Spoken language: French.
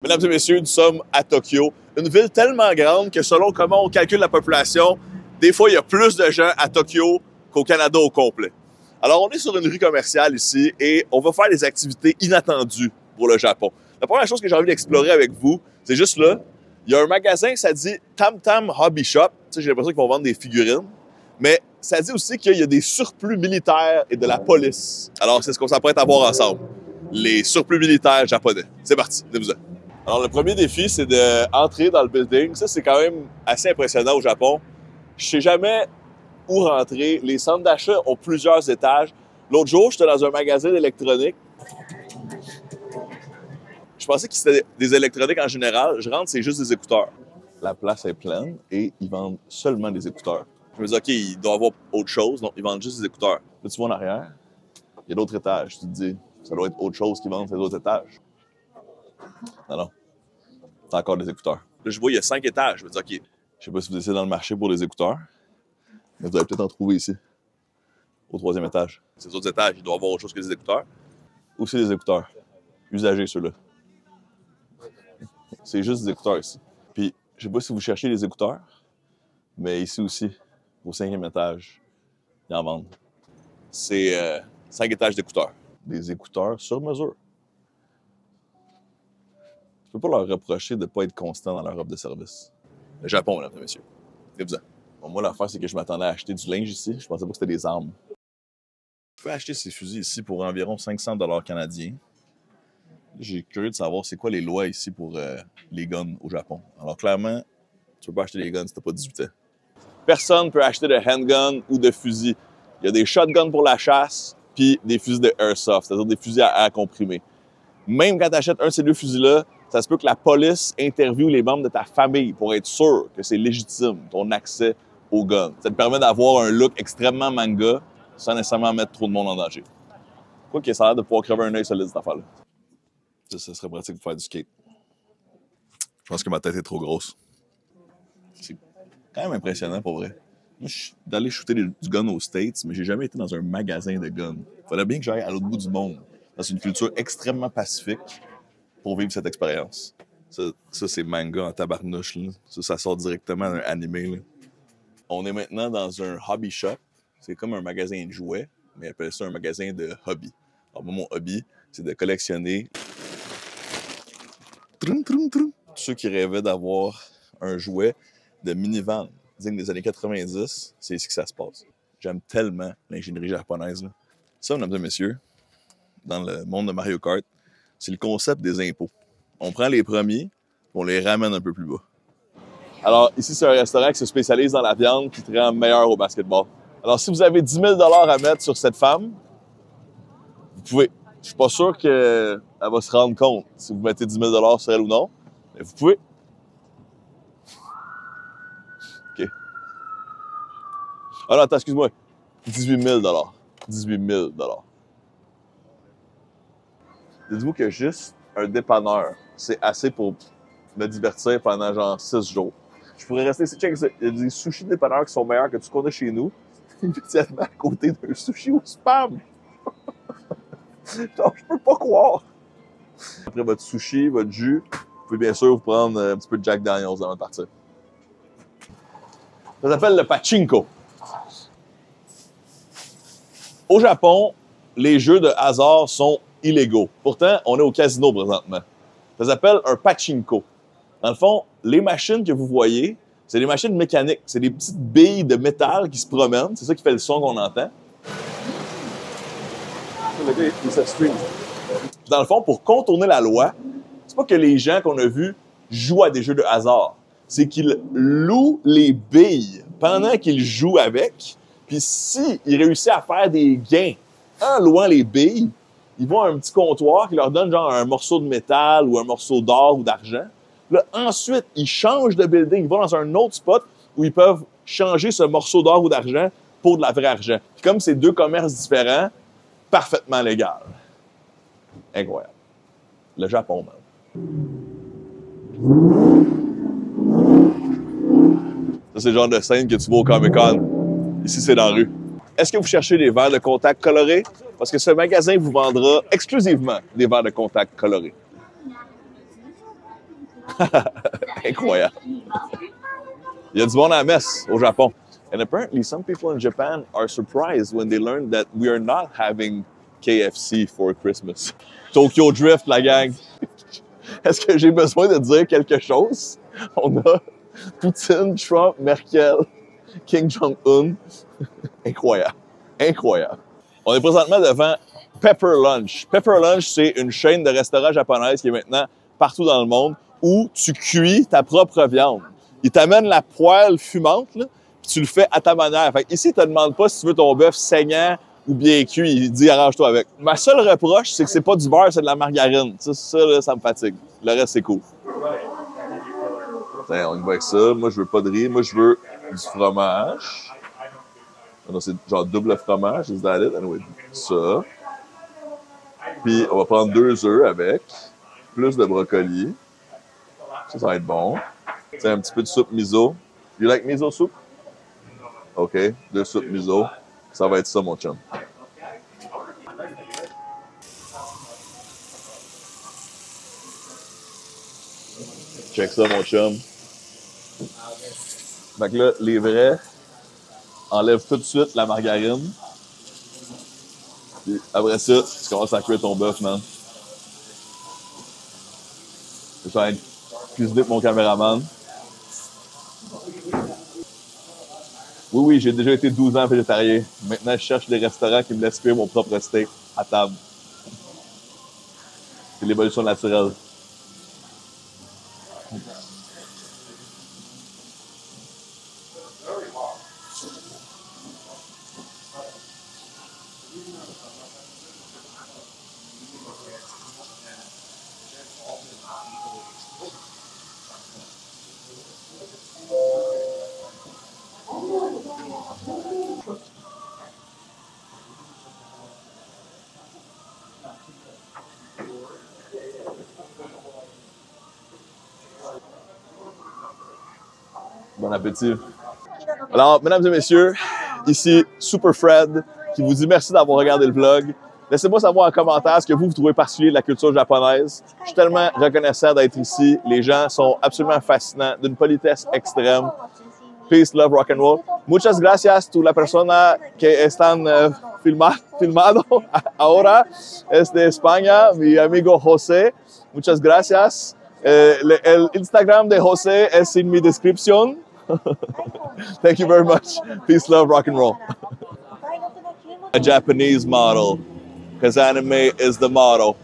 Mesdames et messieurs, nous sommes à Tokyo, une ville tellement grande que selon comment on calcule la population, des fois il y a plus de gens à Tokyo qu'au Canada au complet. Alors on est sur une rue commerciale ici et on va faire des activités inattendues pour le Japon. La première chose que j'ai envie d'explorer avec vous, c'est juste là, il y a un magasin, ça dit Tam Tam Hobby Shop. J'ai l'impression qu'ils vont vendre des figurines, mais ça dit aussi qu'il y a des surplus militaires et de la police. Alors c'est ce qu'on s'apprête à voir ensemble, les surplus militaires japonais. C'est parti, venez-vous-en. Alors, le premier défi, c'est d'entrer dans le building. Ça, c'est quand même assez impressionnant au Japon. Je sais jamais où rentrer. Les centres d'achat ont plusieurs étages. L'autre jour, j'étais dans un magasin d'électronique. Je pensais que c'était des électroniques en général. Je rentre, c'est juste des écouteurs. La place est pleine et ils vendent seulement des écouteurs. Je me dis, OK, il doit y avoir autre chose. Non, ils vendent juste des écouteurs. Là, tu vois en arrière, il y a d'autres étages. Tu te dis, ça doit être autre chose qu'ils vendent ces autres étages. Non, non. C'est encore des écouteurs. Là, je vois, il y a 5 étages. Je me dis, OK, je sais pas si vous essayez dans le marché pour des écouteurs, mais vous allez peut-être en trouver ici, au 3e étage. Ces autres étages, il doit y avoir autre chose que des écouteurs. Aussi des écouteurs. Usagés, ceux-là. C'est juste des écouteurs ici. Puis, je sais pas si vous cherchez des écouteurs, mais ici aussi, au 5e étage, ils en vendent. C'est 5 étages d'écouteurs. Des écouteurs sur mesure. Je peux pas leur reprocher de ne pas être constant dans leur offre de service. Le Japon, mesdames et messieurs. Venez-vous-en. Bon, moi, l'affaire, c'est que je m'attendais à acheter du linge ici. Je pensais pas que c'était des armes. Je peux acheter ces fusils ici pour environ 500 $ canadiens. J'ai curieux de savoir c'est quoi les lois ici pour les guns au Japon. Alors, clairement, tu peux pas acheter des guns si t'as pas 18 ans. Personne ne peut acheter de handgun ou de fusil. Il y a des shotguns pour la chasse, puis des fusils de airsoft, c'est-à-dire des fusils à air comprimé. Même quand tu achètes un de ces deux fusils-là, ça se peut que la police interviewe les membres de ta famille pour être sûr que c'est légitime, ton accès au gun. Ça te permet d'avoir un look extrêmement manga sans nécessairement mettre trop de monde en danger. Quoi qu'il y ait ça a l'air de pouvoir crever un œil solide, cette affaire-là. Ça serait pratique pour faire du skate. Je pense que ma tête est trop grosse. C'est quand même impressionnant, pour vrai. Moi, je suis d'aller shooter du gun aux States, mais j'ai jamais été dans un magasin de guns. Il fallait bien que j'aille à l'autre bout du monde. C'est une culture extrêmement pacifique pour vivre cette expérience. Ça c'est manga en tabarnouche. Là. Ça sort directement d'un animé. Là. On est maintenant dans un hobby shop. C'est comme un magasin de jouets, mais ils appellent ça un magasin de hobby. Alors moi, mon hobby, c'est de collectionner ceux qui rêvaient d'avoir un jouet de minivan digne des années 90. C'est ici que ça se passe. J'aime tellement l'ingénierie japonaise. Là. Ça, mesdames et messieurs, dans le monde de Mario Kart, c'est le concept des impôts. On prend les premiers, on les ramène un peu plus bas. Alors, ici, c'est un restaurant qui se spécialise dans la viande qui te rend meilleur au basketball. Alors, si vous avez 10 000 $ à mettre sur cette femme, vous pouvez. Je suis pas sûr qu'elle va se rendre compte si vous mettez 10 000 $ sur elle ou non, mais vous pouvez. OK. Ah non, attends, excuse-moi. 18 000 $. 18 000 $. Dites-vous que juste un dépanneur, c'est assez pour me divertir pendant genre 6 jours. Je pourrais rester ici. Check, il y a des sushis de dépanneurs qui sont meilleurs que tout ce qu'on a chez nous. Immédiatement à côté d'un sushi au spam. Genre, je peux pas croire. Après votre sushi, votre jus, vous pouvez bien sûr vous prendre un petit peu de Jack Daniels avant de partir. Ça s'appelle le pachinko. Au Japon, les jeux de hasard sont illégaux. Pourtant, on est au casino présentement. Ça s'appelle un pachinko. Dans le fond, les machines que vous voyez, c'est des machines mécaniques. C'est des petites billes de métal qui se promènent. C'est ça qui fait le son qu'on entend. Dans le fond, pour contourner la loi, c'est pas que les gens qu'on a vus jouent à des jeux de hasard. C'est qu'ils louent les billes pendant qu'ils jouent avec. Puis s'ils réussissent à faire des gains en louant les billes, ils vont à un petit comptoir qui leur donne genre un morceau de métal ou un morceau d'or ou d'argent. Là, ensuite, ils changent de building. Ils vont dans un autre spot où ils peuvent changer ce morceau d'or ou d'argent pour de la vraie argent. Puis comme c'est deux commerces différents, parfaitement légal. Incroyable. Le Japon, même. Ça, c'est le genre de scène que tu vois au Comic-Con. Ici, c'est dans la rue. Est-ce que vous cherchez des verres de contact colorés? Parce que ce magasin vous vendra exclusivement des verres de contact colorés. Incroyable. Il y a du monde à la messe au Japon. And apparently, some people in Japan are surprised when they learn that we are not having KFC for Christmas. Tokyo Drift, la gang. Est-ce que j'ai besoin de dire quelque chose? On a Poutine, Trump, Merkel, Kim Jong-un. Incroyable. Incroyable. On est présentement devant Pepper Lunch. Pepper Lunch, c'est une chaîne de restaurants japonaises qui est maintenant partout dans le monde où tu cuis ta propre viande. Ils t'amènent la poêle fumante, là, puis tu le fais à ta manière. Fait ici, ils te demandent pas si tu veux ton bœuf saignant ou bien cuit. Ils disent arrange-toi avec. Ma seule reproche, c'est que c'est pas du beurre, c'est de la margarine. Ça là, ça me fatigue. Le reste, c'est cool. Tiens, on y va avec ça. Moi, je veux pas de riz. Moi, je veux du fromage. Non, c'est genre double fromage. Is that it? Anyway, ça. Puis, on va prendre 2 œufs avec. Plus de brocoli. Ça va être bon. Tiens, un petit peu de soupe miso. You like miso soup? OK. 2 soupes miso. Ça va être ça, mon chum. Check ça, mon chum. Fait que là, les vrais, enlève tout de suite la margarine. Puis après ça, tu commences à cuire ton bœuf, man. Je vais être cuisiné pour mon caméraman. Oui, j'ai déjà été 12 ans végétarien. Maintenant, je cherche des restaurants qui me laissent cuire mon propre steak à table. C'est l'évolution naturelle. Bon appétit. Alors, mesdames et messieurs, ici Super Fred qui vous dit merci d'avoir regardé le vlog. Laissez-moi savoir en commentaire ce que vous trouvez particulier de la culture japonaise. Je suis tellement reconnaissant d'être ici. Les gens sont absolument fascinants, d'une politesse extrême. Peace, love, rock and roll. Muchas gracias a la persona que están filmado ahora. Es de España, mi amigo José. Muchas gracias. El Instagram de José es en mi descripción. Thank you very much. Peace, love, rock and roll. A Japanese model, because anime is the model.